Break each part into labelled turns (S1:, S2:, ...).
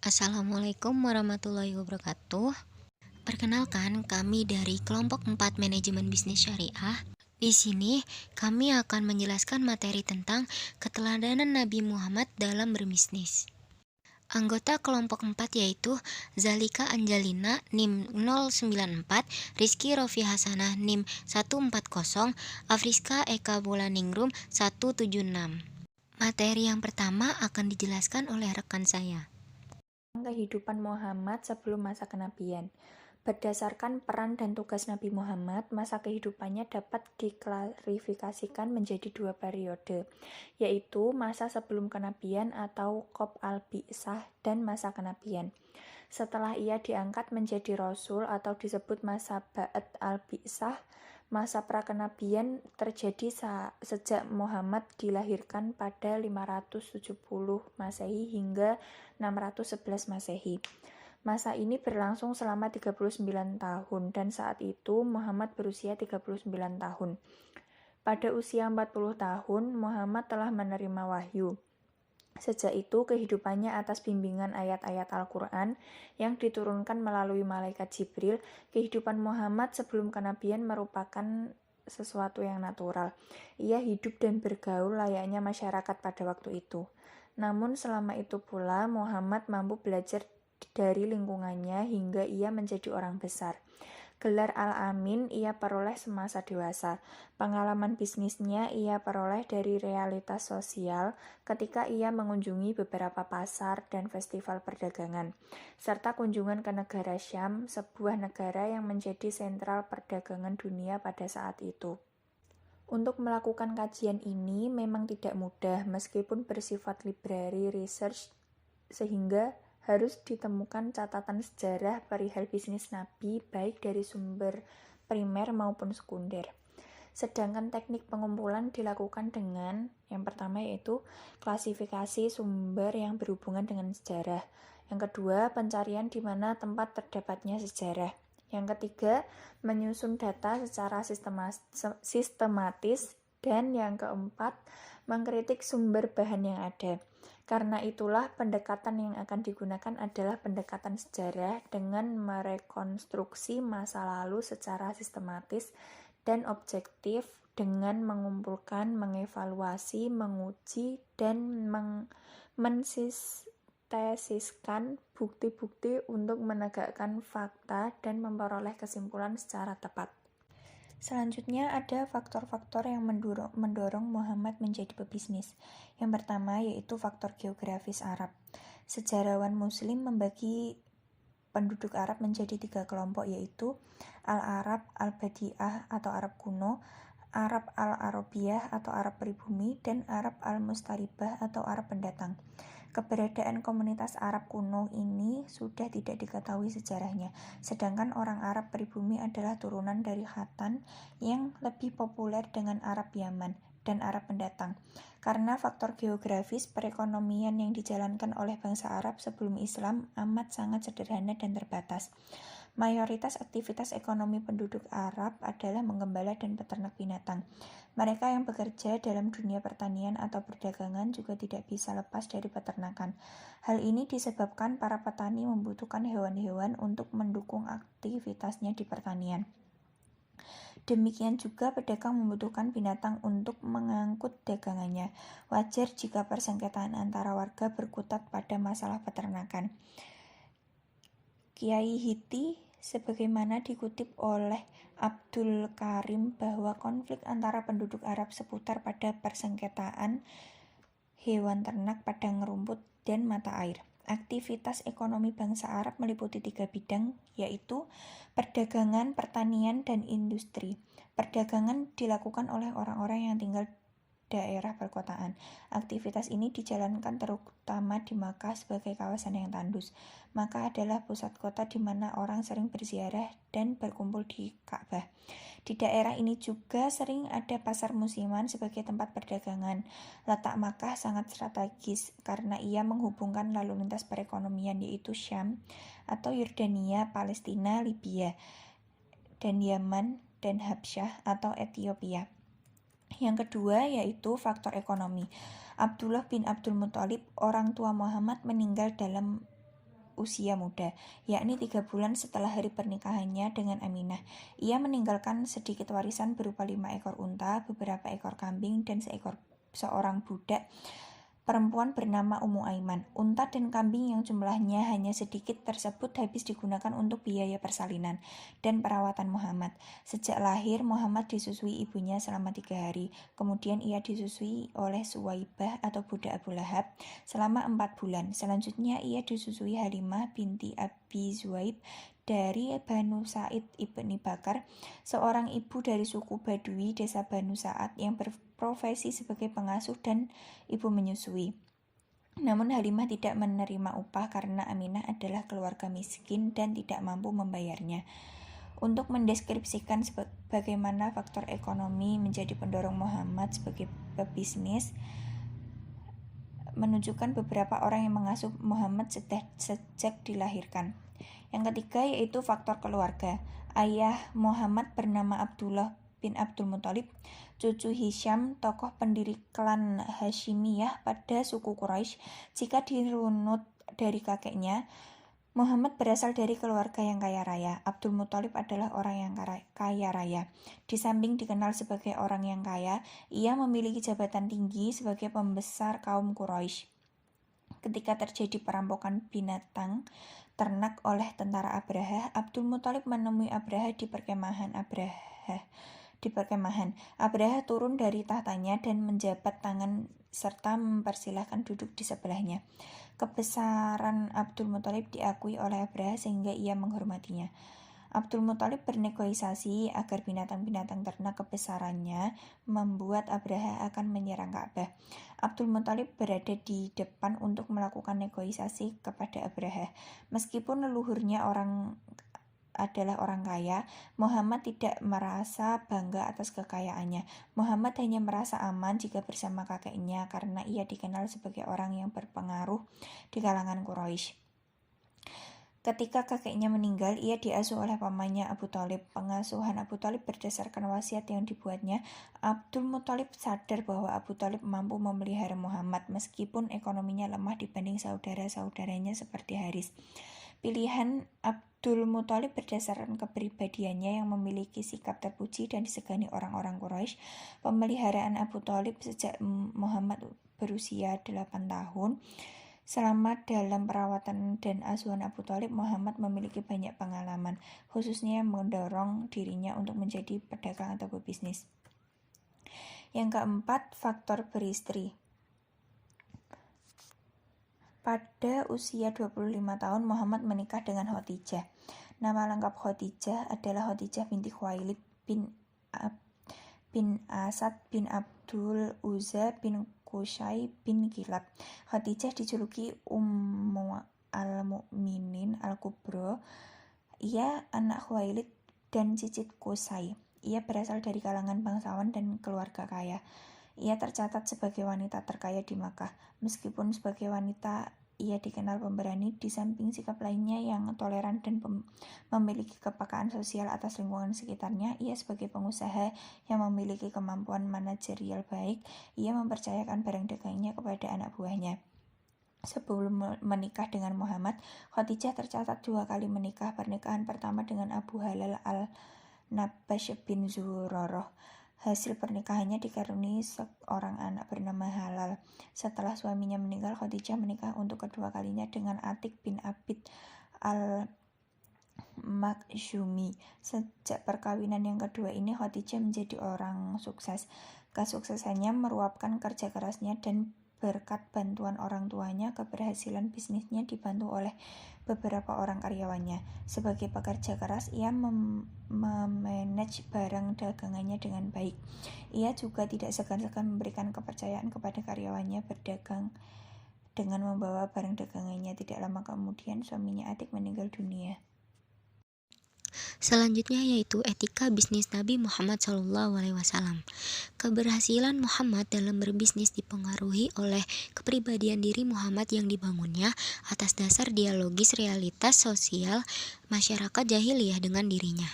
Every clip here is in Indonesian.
S1: Assalamualaikum warahmatullahi wabarakatuh. Perkenalkan, kami dari kelompok 4 Manajemen Bisnis Syariah. Di sini kami akan menjelaskan materi tentang keteladanan Nabi Muhammad dalam berbisnis. Anggota kelompok 4 yaitu Zalika Anjalina NIM 094, Rizky Rofi Hasanah NIM 140, Afriska Eka Bulaningrum 176. Materi yang pertama akan dijelaskan oleh rekan saya.
S2: Kehidupan Muhammad sebelum masa kenabian. Berdasarkan peran dan tugas Nabi Muhammad, masa kehidupannya dapat diklarifikasikan menjadi dua periode, yaitu masa sebelum kenabian atau Qob al-Bi'sah dan masa kenabian. Setelah ia diangkat menjadi Rasul atau disebut masa Ba'd al-Bi'sah, masa prakenabian terjadi sejak Muhammad dilahirkan pada 570 Masehi hingga 611 Masehi. Masa ini berlangsung selama 39 tahun dan saat itu Muhammad berusia 39 tahun. Pada usia 40 tahun, Muhammad telah menerima wahyu. Sejak itu, kehidupannya atas bimbingan ayat-ayat Al-Quran yang diturunkan melalui malaikat Jibril. Kehidupan Muhammad sebelum kenabian merupakan sesuatu yang natural. Ia hidup dan bergaul layaknya masyarakat pada waktu itu. Namun selama itu pula, Muhammad mampu belajar dari lingkungannya hingga ia menjadi orang besar. Gelar Al-Amin ia peroleh semasa dewasa. Pengalaman bisnisnya ia peroleh dari realitas sosial ketika ia mengunjungi beberapa pasar dan festival perdagangan, serta kunjungan ke negara Syam, sebuah negara yang menjadi sentral perdagangan dunia pada saat itu. Untuk melakukan kajian ini memang tidak mudah meskipun bersifat library research sehingga harus ditemukan catatan sejarah perihal bisnis Nabi baik dari sumber primer maupun sekunder. Sedangkan teknik pengumpulan dilakukan dengan yang pertama yaitu klasifikasi sumber yang berhubungan dengan sejarah. Yang kedua, pencarian di mana tempat terdapatnya sejarah. Yang ketiga, menyusun data secara sistematis. Dan yang keempat, mengkritik sumber bahan yang ada. Karena itulah pendekatan yang akan digunakan adalah pendekatan sejarah dengan merekonstruksi masa lalu secara sistematis dan objektif dengan mengumpulkan, mengevaluasi, menguji, dan mensintesiskan bukti-bukti untuk menegakkan fakta dan memperoleh kesimpulan secara tepat. Selanjutnya ada faktor-faktor yang mendorong Muhammad menjadi pebisnis. Yang pertama yaitu faktor geografis Arab. Sejarawan Muslim membagi penduduk Arab menjadi 3 kelompok yaitu Al-Arab, Al-Badi'ah atau Arab kuno, Arab Al-Arabiyah atau Arab pribumi, dan Arab Al-Mustaribah atau Arab pendatang. Keberadaan komunitas Arab kuno ini sudah tidak diketahui sejarahnya, sedangkan orang Arab pribumi adalah turunan dari Khatan yang lebih populer dengan Arab Yaman dan Arab pendatang. Karena faktor geografis, perekonomian yang dijalankan oleh bangsa Arab sebelum Islam amat sangat sederhana dan terbatas. Mayoritas aktivitas ekonomi penduduk Arab adalah menggembala dan peternak binatang. Mereka yang bekerja dalam dunia pertanian atau perdagangan juga tidak bisa lepas dari peternakan. Hal ini disebabkan para petani membutuhkan hewan-hewan untuk mendukung aktivitasnya di pertanian. Demikian juga pedagang membutuhkan binatang untuk mengangkut dagangannya. Wajar jika persengketaan antara warga berkutat pada masalah peternakan. Kiai Hiti sebagaimana dikutip oleh Abdul Karim bahwa konflik antara penduduk Arab seputar pada persengketaan hewan ternak, padang rumput, dan mata air. Aktivitas ekonomi bangsa Arab meliputi 3 bidang, yaitu perdagangan, pertanian, dan industri. Perdagangan dilakukan oleh orang-orang yang tinggal daerah perkotaan. Aktivitas ini dijalankan terutama di Makkah sebagai kawasan yang tandus. Makkah adalah pusat kota di mana orang sering berziarah dan berkumpul di Ka'bah. Di daerah ini juga sering ada pasar musiman sebagai tempat perdagangan. Letak Makkah sangat strategis karena ia menghubungkan lalu lintas perekonomian yaitu Syam atau Yordania, Palestina, Libya, dan Yaman dan Habsyah atau Ethiopia. Yang kedua yaitu faktor ekonomi. Abdullah bin Abdul Muthalib, orang tua Muhammad, meninggal dalam usia muda, yakni 3 bulan setelah hari pernikahannya dengan Aminah. Ia meninggalkan sedikit warisan berupa 5 ekor unta, beberapa ekor kambing, dan seorang budak perempuan bernama Ummu Aiman. Unta dan kambing yang jumlahnya hanya sedikit tersebut habis digunakan untuk biaya persalinan dan perawatan Muhammad. Sejak lahir, Muhammad disusui ibunya selama 3 hari. Kemudian ia disusui oleh Suwaibah atau budak Abu Lahab selama 4 bulan. Selanjutnya ia disusui Halimah binti Abi Zuhaib dari Banu Sa'id ibni Bakar, seorang ibu dari suku Badui desa Banu Sa'ad yang berprofesi sebagai pengasuh dan ibu menyusui. Namun Halimah tidak menerima upah karena Aminah adalah keluarga miskin dan tidak mampu membayarnya. Untuk mendeskripsikan bagaimana faktor ekonomi menjadi pendorong Muhammad sebagai pebisnis, menunjukkan beberapa orang yang mengasuh Muhammad sejak dilahirkan. Yang ketiga yaitu faktor keluarga. Ayah Muhammad bernama Abdullah bin Abdul Muthalib, cucu Hisham, tokoh pendiri klan Hashimiyah pada suku Quraisy. Jika dirunut dari kakeknya, Muhammad berasal dari keluarga yang kaya raya. Abdul Muthalib adalah orang yang kaya raya. Di samping dikenal sebagai orang yang kaya, ia memiliki jabatan tinggi sebagai pembesar kaum Quraisy. Ketika terjadi perampokan binatang ternak oleh tentara Abraha, Abdul Muthalib menemui Abraha di perkemahan. Abraha turun dari tahtanya dan menjabat tangan serta mempersilahkan duduk di sebelahnya. Kebesaran Abdul Muthalib diakui oleh Abraha sehingga ia menghormatinya. Abdul Muthalib bernegosiasi agar binatang-binatang ternak kebesarannya membuat Abraha akan menyerang Ka'bah. Abdul Muthalib berada di depan untuk melakukan negosiasi kepada Abraha. Meskipun leluhurnya adalah orang kaya, Muhammad tidak merasa bangga atas kekayaannya. Muhammad hanya merasa aman jika bersama kakeknya karena ia dikenal sebagai orang yang berpengaruh di kalangan Quraisy. Ketika kakeknya meninggal, ia diasuh oleh pamannya Abu Thalib. Pengasuhan Abu Thalib berdasarkan wasiat yang dibuatnya. Abdul Muthalib sadar bahwa Abu Thalib mampu memelihara Muhammad meskipun ekonominya lemah dibanding saudara-saudaranya seperti Haris. Pilihan Abdul Muthalib berdasarkan kepribadiannya yang memiliki sikap terpuji dan disegani orang-orang Quraisy. Pemeliharaan Abu Thalib sejak Muhammad berusia 8 tahun. Selama dalam perawatan dan asuhan Abu Thalib, Muhammad memiliki banyak pengalaman, khususnya yang mendorong dirinya untuk menjadi pedagang atau pebisnis. Yang keempat, faktor beristri. Pada usia 25 tahun, Muhammad menikah dengan Khadijah. Nama lengkap Khadijah adalah Khadijah binti Khuwailid bin Asad bin Abdul Uzza bin Qusay bin Kilab. Khadijah dijuluki Ummu al-Mu'minin al-Kubra. Ia anak Khuwailid dan cicit Qusay. Ia berasal dari kalangan bangsawan dan keluarga kaya. Ia tercatat sebagai wanita terkaya di Makkah. Meskipun sebagai wanita ia dikenal pemberani, di samping sikap lainnya yang toleran dan memiliki kepekaan sosial atas lingkungan sekitarnya, ia sebagai pengusaha yang memiliki kemampuan manajerial baik, ia mempercayakan barang dagangnya kepada anak buahnya. Sebelum menikah dengan Muhammad, Khadijah tercatat 2 kali menikah. Pernikahan pertama dengan Abu Halal al-Nabash bin Zurarah. Hasil pernikahannya dikaruniai seorang anak bernama Halal. Setelah suaminya meninggal, Khadijah menikah untuk kedua kalinya dengan Atik bin Abid al-Makhzumi. Sejak perkawinan yang kedua ini, Khadijah menjadi orang sukses. Kesuksesannya meruapkan kerja kerasnya dan berkat bantuan orang tuanya, keberhasilan bisnisnya dibantu oleh beberapa orang karyawannya. Sebagai pekerja keras, ia memanage barang dagangannya dengan baik. Ia juga tidak segan-segan memberikan kepercayaan kepada karyawannya berdagang dengan membawa barang dagangannya. Tidak lama kemudian, suaminya Atik meninggal dunia.
S1: Selanjutnya yaitu etika bisnis Nabi Muhammad SAW. Keberhasilan Muhammad dalam berbisnis dipengaruhi oleh kepribadian diri Muhammad yang dibangunnya atas dasar dialogis realitas sosial masyarakat jahiliyah dengan dirinya.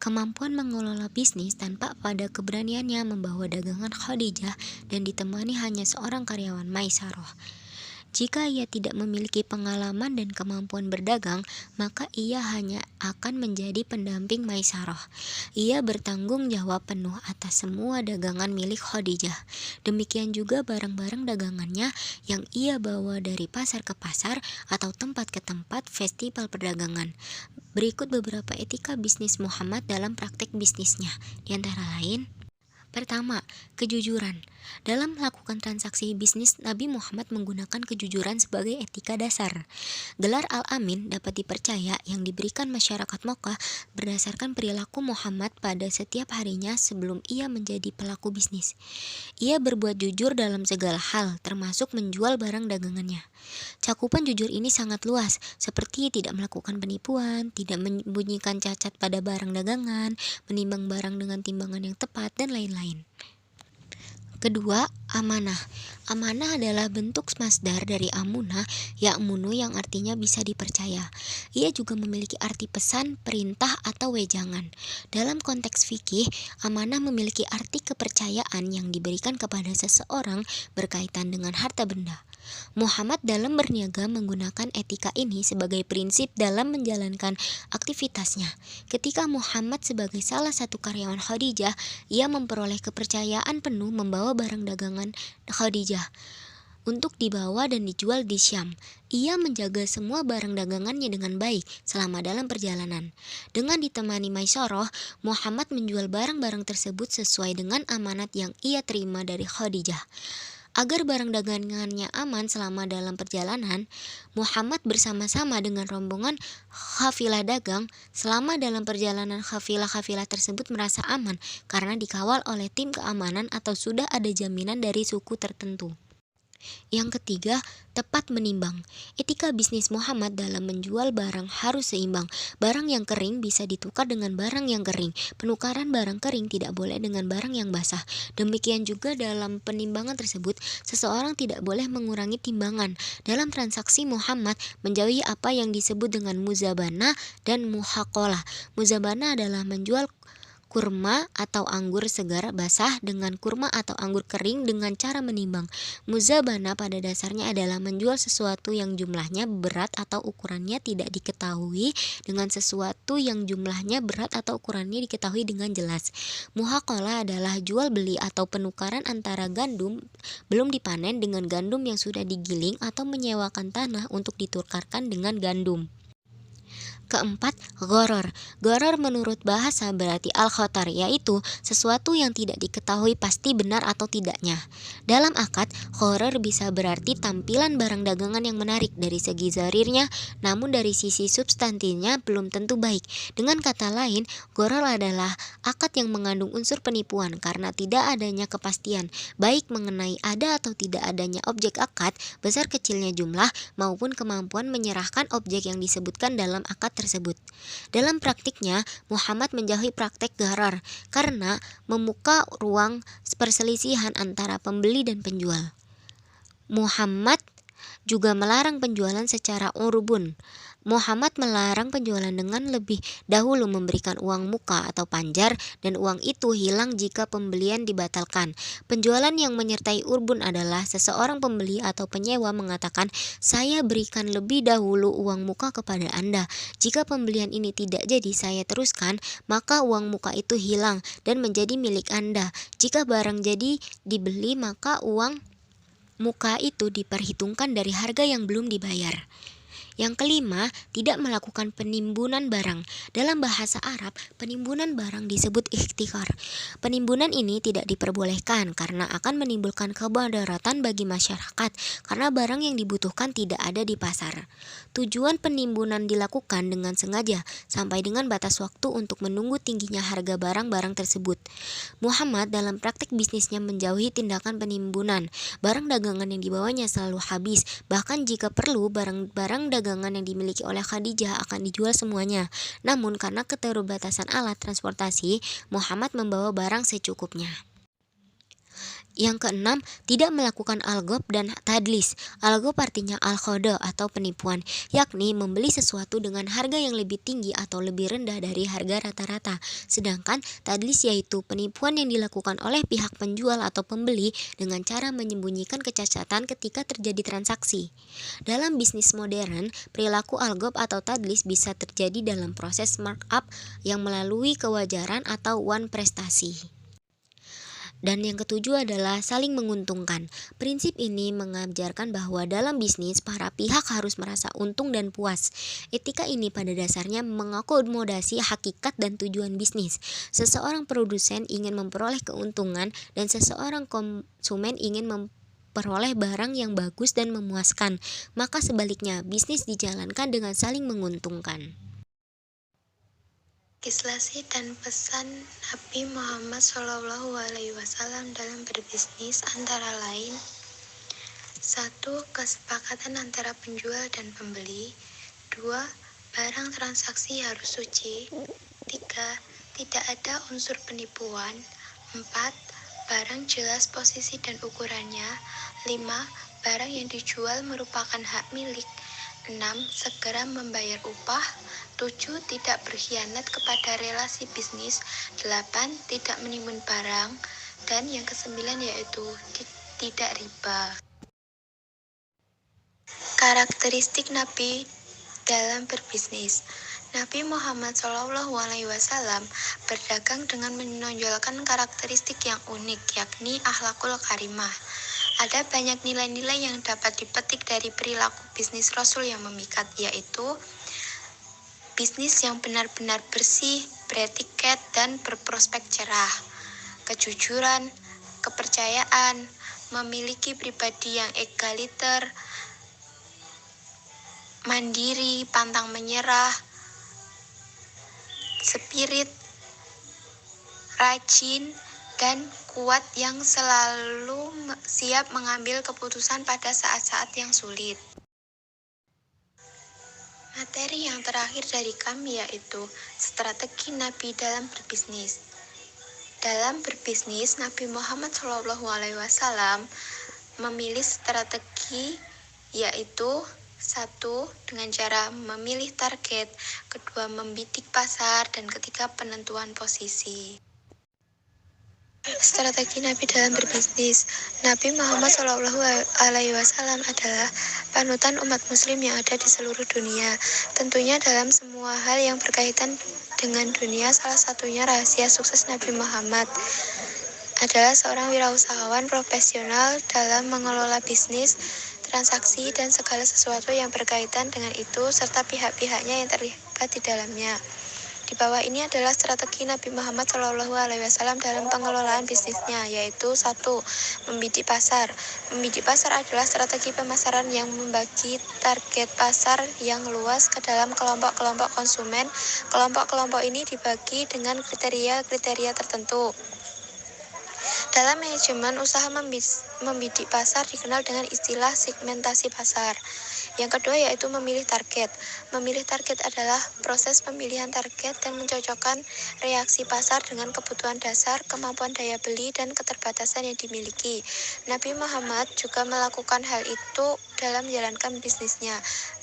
S1: Kemampuan mengelola bisnis tanpa pada keberaniannya membawa dagangan Khadijah dan ditemani hanya seorang karyawan Maisarah. Jika ia tidak memiliki pengalaman dan kemampuan berdagang, maka ia hanya akan menjadi pendamping Maisarah. Ia bertanggung jawab penuh atas semua dagangan milik Khadijah. Demikian juga barang-barang dagangannya yang ia bawa dari pasar ke pasar atau tempat ke tempat festival perdagangan. Berikut beberapa etika bisnis Muhammad dalam praktek bisnisnya, di antara lain: pertama, kejujuran. Dalam melakukan transaksi bisnis, Nabi Muhammad menggunakan kejujuran sebagai etika dasar. Gelar Al-Amin dapat dipercaya yang diberikan masyarakat Mokkah berdasarkan perilaku Muhammad pada setiap harinya sebelum ia menjadi pelaku bisnis. Ia berbuat jujur dalam segala hal, termasuk menjual barang dagangannya. Cakupan jujur ini sangat luas, seperti tidak melakukan penipuan, tidak menyembunyikan cacat pada barang dagangan, menimbang barang dengan timbangan yang tepat, dan lain-lain. Kedua, amanah. Amanah adalah bentuk masdar dari amuna, ya'munu, yang artinya bisa dipercaya. Ia juga memiliki arti pesan, perintah, atau wejangan. Dalam konteks fikih, amanah memiliki arti kepercayaan yang diberikan kepada seseorang berkaitan dengan harta benda. Muhammad dalam berniaga menggunakan etika ini sebagai prinsip dalam menjalankan aktivitasnya. Ketika Muhammad sebagai salah satu karyawan Khadijah, ia memperoleh kepercayaan penuh membawa barang dagangan Khadijah untuk dibawa dan dijual di Syam. Ia menjaga semua barang dagangannya dengan baik selama dalam perjalanan. Dengan ditemani Maisarah, Muhammad menjual barang-barang tersebut sesuai dengan amanat yang ia terima dari Khadijah. Agar barang dagangannya aman selama dalam perjalanan, Muhammad bersama-sama dengan rombongan kafilah dagang selama dalam perjalanan kafilah-kafilah tersebut merasa aman karena dikawal oleh tim keamanan atau sudah ada jaminan dari suku tertentu. Yang ketiga, tepat menimbang. Etika bisnis Muhammad dalam menjual barang harus seimbang. Barang yang kering bisa ditukar dengan barang yang kering. Penukaran barang kering tidak boleh dengan barang yang basah. Demikian juga dalam penimbangan tersebut, seseorang tidak boleh mengurangi timbangan. Dalam transaksi Muhammad menjauhi apa yang disebut dengan muzabana dan muhaqalah. Muzabana adalah menjual kurma atau anggur segar basah dengan kurma atau anggur kering dengan cara menimbang. Muzabana pada dasarnya adalah menjual sesuatu yang jumlahnya berat atau ukurannya tidak diketahui dengan sesuatu yang jumlahnya berat atau ukurannya diketahui dengan jelas. Muhaqalah adalah jual beli atau penukaran antara gandum belum dipanen dengan gandum yang sudah digiling atau menyewakan tanah untuk ditukarkan dengan gandum. Keempat, gharar. Gharar menurut bahasa berarti al-khatar, yaitu sesuatu yang tidak diketahui pasti benar atau tidaknya. Dalam akad, gharar bisa berarti tampilan barang dagangan yang menarik dari segi zarirnya, namun dari sisi substansinya belum tentu baik. Dengan kata lain, gharar adalah akad yang mengandung unsur penipuan karena tidak adanya kepastian, baik mengenai ada atau tidak adanya objek akad, besar kecilnya jumlah, maupun kemampuan menyerahkan objek yang disebutkan dalam akad tersebut. Dalam praktiknya, Muhammad menjauhi praktek gharar karena membuka ruang perselisihan antara pembeli dan penjual. Muhammad juga melarang penjualan secara urubun. Muhammad melarang penjualan dengan lebih dahulu memberikan uang muka atau panjar dan uang itu hilang jika pembelian dibatalkan. Penjualan yang menyertai urbun adalah seseorang pembeli atau penyewa mengatakan, "Saya berikan lebih dahulu uang muka kepada Anda. Jika pembelian ini tidak jadi saya teruskan, maka uang muka itu hilang dan menjadi milik Anda. Jika barang jadi dibeli, maka uang muka itu diperhitungkan dari harga yang belum dibayar." Yang kelima, tidak melakukan penimbunan barang. Dalam bahasa Arab, penimbunan barang disebut ihtikar. Penimbunan ini tidak diperbolehkan karena akan menimbulkan kemudaratan bagi masyarakat karena barang yang dibutuhkan tidak ada di pasar. Tujuan penimbunan dilakukan dengan sengaja sampai dengan batas waktu untuk menunggu tingginya harga barang-barang tersebut. Muhammad dalam praktik bisnisnya menjauhi tindakan penimbunan. Barang dagangan yang dibawanya selalu habis, bahkan jika perlu barang-barang dagangan yang dimiliki oleh Khadijah akan dijual semuanya. Namun karena keterbatasan alat transportasi, Muhammad membawa barang secukupnya. Yang keenam, tidak melakukan algob dan tadlis. Algob artinya al-khodo atau penipuan, yakni membeli sesuatu dengan harga yang lebih tinggi atau lebih rendah dari harga rata-rata. Sedangkan tadlis yaitu penipuan yang dilakukan oleh pihak penjual atau pembeli dengan cara menyembunyikan kecacatan ketika terjadi transaksi. Dalam bisnis modern, perilaku algob atau tadlis bisa terjadi dalam proses markup yang melalui kewajaran atau uang prestasi. Dan yang ketujuh adalah saling menguntungkan. Prinsip ini mengajarkan bahwa dalam bisnis, para pihak harus merasa untung dan puas. Etika ini pada dasarnya mengakomodasi hakikat dan tujuan bisnis. Seseorang produsen ingin memperoleh keuntungan dan seseorang konsumen ingin memperoleh barang yang bagus dan memuaskan. Maka sebaliknya, bisnis dijalankan dengan saling menguntungkan.
S3: Legislasi dan pesan Nabi Muhammad SAW dalam berbisnis antara lain: 1. Kesepakatan antara penjual dan pembeli. 2. Barang transaksi harus suci. 3. Tidak ada unsur penipuan. 4. Barang jelas posisi dan ukurannya. 5. Barang yang dijual merupakan hak milik. 6. Segera membayar upah. 7. Tidak berkhianat kepada relasi bisnis. 8. Tidak menimbun barang. Dan yang kesembilan yaitu tidak riba. Karakteristik Nabi dalam berbisnis. Nabi Muhammad SAW berdagang dengan menonjolkan karakteristik yang unik, yakni akhlakul karimah. Ada banyak nilai-nilai yang dapat dipetik dari perilaku bisnis Rasul yang memikat, yaitu bisnis yang benar-benar bersih, beretiket, dan berprospek cerah, kejujuran, kepercayaan, memiliki pribadi yang egaliter, mandiri, pantang menyerah, spirit, rajin, dan kuat yang selalu siap mengambil keputusan pada saat-saat yang sulit. Materi yang terakhir dari kami yaitu strategi Nabi dalam berbisnis. Dalam berbisnis, Nabi Muhammad SAW memilih strategi yaitu: 1. Dengan cara memilih target, 2. membidik pasar, dan 3. penentuan posisi. Strategi Nabi dalam berbisnis. Nabi Muhammad SAW adalah panutan umat muslim yang ada di seluruh dunia. Tentunya dalam semua hal yang berkaitan dengan dunia, salah satunya rahasia sukses Nabi Muhammad adalah seorang wirausahawan profesional dalam mengelola bisnis, transaksi, dan segala sesuatu yang berkaitan dengan itu, serta pihak-pihaknya yang terlibat di dalamnya. Di bawah ini adalah strategi Nabi Muhammad SAW dalam pengelolaan bisnisnya, yaitu 1. Membidik pasar. Membidik pasar adalah strategi pemasaran yang membagi target pasar yang luas ke dalam kelompok-kelompok konsumen. Kelompok-kelompok ini dibagi dengan kriteria-kriteria tertentu. Dalam manajemen usaha membidik pasar dikenal dengan istilah segmentasi pasar. Yang kedua yaitu memilih target. Memilih target adalah proses pemilihan target dan mencocokkan reaksi pasar dengan kebutuhan dasar, kemampuan daya beli, dan keterbatasan yang dimiliki. Nabi Muhammad juga melakukan hal itu dalam menjalankan bisnisnya.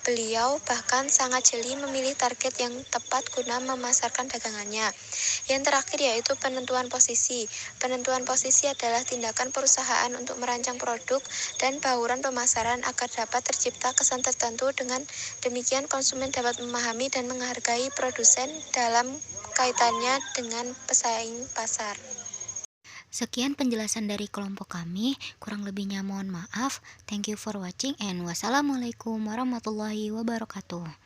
S3: Beliau bahkan sangat jeli memilih target yang tepat guna memasarkan dagangannya. Yang terakhir yaitu penentuan posisi. Penentuan posisi adalah tindakan perusahaan untuk merancang produk dan bauran pemasaran agar dapat tercipta kesan tertentu. Dengan demikian konsumen dapat memahami dan menghargai produsen dalam kaitannya dengan pesaing pasar.
S1: Sekian penjelasan dari kelompok kami, kurang lebihnya mohon maaf. Thank you for watching and wassalamualaikum warahmatullahi wabarakatuh.